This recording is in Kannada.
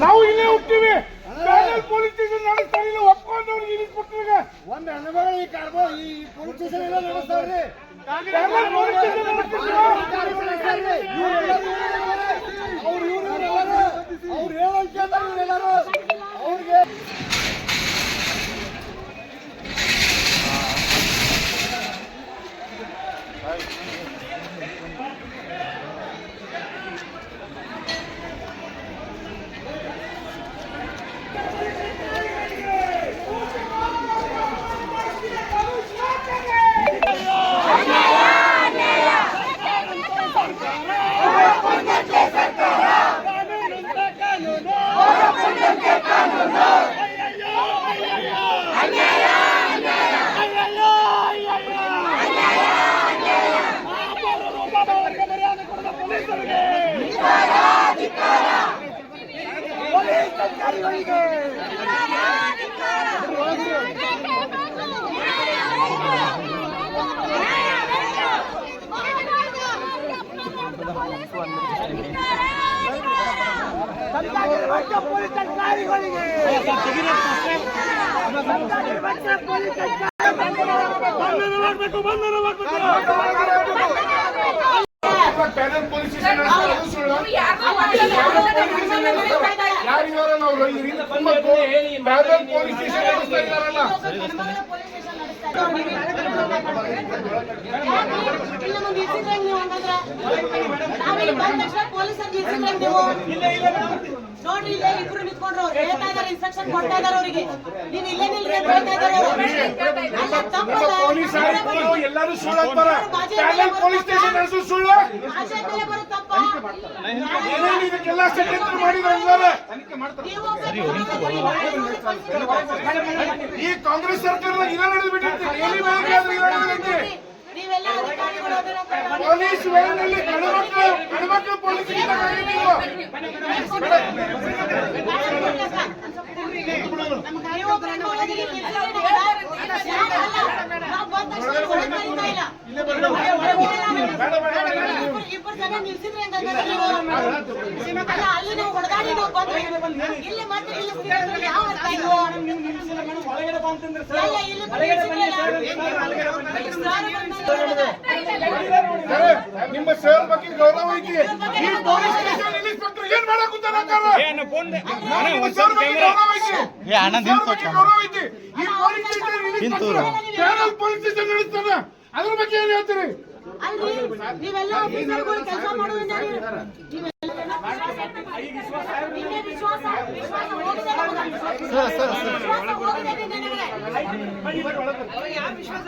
ನಾವು ಇಲ್ಲೇ ಹೋಗ್ತೀವಿ. ಪ್ಯಾನಲ್ ಪೊಲೀಸ್ ಸ್ಟೇಷನ್ ನಡೆಸ್ತಾರೆ, ಇಲ್ಲಿ ಒಪ್ಕೊಂಡವ್ರಿಗೆ ಇಳಿಸ್ಬಿಟ್ರಿಗೆ ಒಂದು ಅನುಭವ ಈ ಕಾರ್ಬೋ ಈ ಪೊಲೀಸ್ ಸ್ಟೇಷನ್ ಎಲ್ಲ ನಡೆಸ್ತಾವ್ರಿ. ಪ್ಯಾನಲ್ ಪೊಲೀಸ್ ಸ್ಟೇಷನ್ ಅವ್ರು ಹೇಳೋದು ಕೇಳ್ತಾರೆ ಇವರೆಲ್ಲರೂ ಅವ್ರಿಗೆ. ಪ್ಯಾನಲ್ ಪೊಲೀಸ್ ಸ್ಟೇಷನ್ ನಡೆಸ್ತಾ ಇದ್ದಾರಲ್ಲ. ನೋಡ್ರಿ ಇಲ್ಲೇ ಇಬ್ರು ನಿಂತ್ಕೊಂಡ್ರು ಹೇಳ್ತಾ ಇದಾರೆ, ಇನ್ಸ್ಟ್ರಕ್ಷನ್ ಕೊಡ್ತಾ ಇದಾರೆ ಅವರಿಗೆ. ನೀವು ಇಲ್ಲೇ ನಿಲ್ರಿ ಅಂತ ಹೇಳ್ತಾ ಇದಾರೆ. ಎಲ್ಲರೂ ಸುಳ್ಳು ಅಂತಾರ. ಪ್ಯಾನಲ್ ಪೊಲೀಸ್ ಸ್ಟೇಷನ್ ನಡೆಸೋದು ಸುಳ್ಳು. ಇದಕ್ಕೆಲ್ಲ ಷಡ್ಯಂತ್ರ ಮಾಡಿದ್ದಾರೆ. ಈ ಕಾಂಗ್ರೆಸ್ ಸರ್ಕಾರದ ಇಲ್ಲ ನಡೆದು ಬಿಟ್ಟಿರ್ತೀವಿ. ಪೊಲೀಸ್ ವೇಳೆಯಲ್ಲಿ ಗಣಮಕ್ಕಳು ಪೊಲೀಸ್ ಇಬ್ಬರು ಜನ ನಿಲ್ಸಿದ್ರೆ ಅಲ್ಲಿ ನಾವು ಹೊಡೆದಾಡಿ ನಾವು ಬಂದ್ವಿ. ಇಲ್ಲಿ ಮತ್ತೆ ಯಾವ ಅರ್ಥ ಇದು? ನಿಮ್ಮ ಸರ್ ಬಗ್ಗೆ ಗೌರವ ಐತಿ. ಈ ಪೊಲೀಸ್ ಸ್ಟೇಷನ್ ಇನ್ಸ್ಪೆಕ್ಟರ್ ಏನ್ ಮಾಡಕ್ ಜನಾಂಗಲ್ಲ. ನಾವು ಸರ್ ಬಗ್ಗೆ ಗೌರವ ಐತಿ. ಸರ್ ಬಗ್ಗೆ ಗೌರವ ಐತಿ. ಈ ಪೊಲೀಸ್ ಸ್ಟೇಷನ್ ರಿಲೀಸ್ ಮಾಡ್ತಾರೆ. ಪ್ಯಾನಲ್ ಪೊಲೀಸ್ ಸ್ಟೇಷನ್ ನಡೆಸ್ತಾರ. ಅದ್ರ ಬಗ್ಗೆ ಏನ್ ಹೇಳ್ತೀರಿ? ಅಲ್ರಿ ನೀವೆಲ್ಲ ಆಫೀಸರ್ಗಳು ಕೆಲಸ ಮಾಡೋದ್ರಿಂದ ನಿನ್ನೆ ವಿಶ್ವಾಸ ಹೋಗಿದೆ ನಮಗೆ. ವಿಶ್ವಾಸ ಹೋಗಿದೆ ನಿನ್ನೆ ನಮಗೆ. ಯಾವ ವಿಶ್ವಾಸ